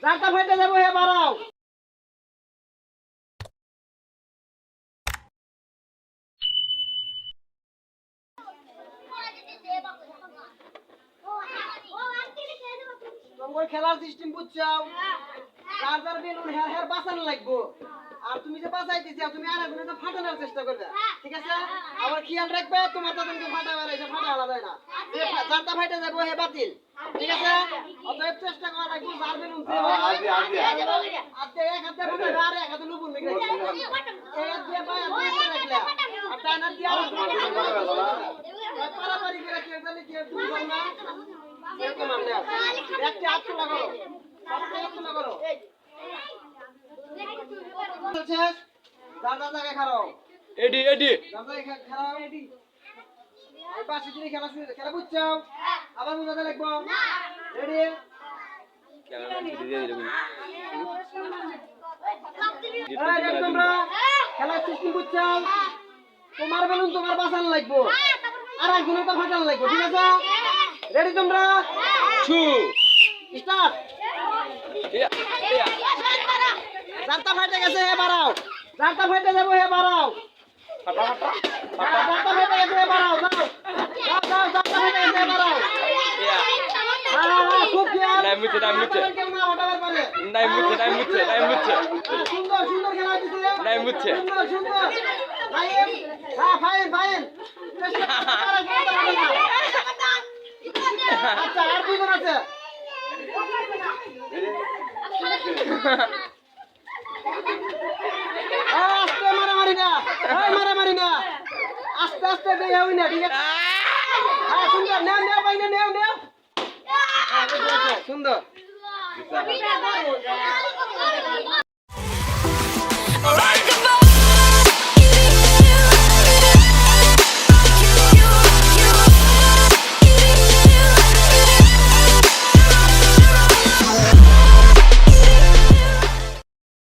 রাস্তা ফাইটে যাবো হে বাড়াও। তোমার খেলার সিস্টেম বুঝছাও, যার যার বেলুন হের হের বাঁচানো লাগবো। আর তুমি যে বাঁচাইতেছি তুমি আর একজনে তো ফাটানোর চেষ্টা করবে, ঠিক আছে? আবার খেয়াল রাখবে তোমার তো তুমি ফাটাবার এসে ফাটা হলা যায় না, যারটা ফাইটে যাবো হে বাতিল, ঠিক আছে? অতএব চেষ্টা করা লাগবে যার বেলুন আজকে এক হাতে ফাটাবে আর এক হাতে লুবুন মিলে এক দিয়ে পায় আর দিয়ে রাখলা আর টানা দিয়ে আর পারাপারি করে কেউ জানি কেউ তুমি বল না এরকম আমরা একটা হাত তোলা করো, একটা হাত তোলা করো। শেষ, দাদা জায়গায় খারাও। এডি দাদা খারাও এডি। এই পাশে দিকে খেলা শুরু, খেলা বুঝছো? আবার বুঝাতে লাগবো। রেডি? রেডি তোমরা? খেলার সিস্টেম বুঝছো? তোমার বেলুন তোমার বাঁচানো লাগবো। আর একজনের তো ফাটানো লাগবো, ঠিক আছে? রেডি তোমরা? স্টার্ট। রাস্তা ফাইটে গেছে হে বাড়াও, রাস্তা ফাইটে যাবো হে বাড়াও, রাস্তা ফাইটে গেছে হে বাড়াও, যাও যাও যাও, রাস্তা ফাইটে গেছে হে বাড়াও। খুব খেয়াল, সুন্দর সুন্দর খেলা হচ্ছে, সুন্দর সুন্দর ফাইন, হ্যাঁ ফাইন ফাইন। আচ্ছা আর দুজন আছে, আস্তে মারামারি না, মারামারি না, আস্তে আস্তে দিয়ে হই না, ঠিক আছে? হ্যাঁ সুন্দর, নেও নেও পাইনে নেও নেও, সুন্দর।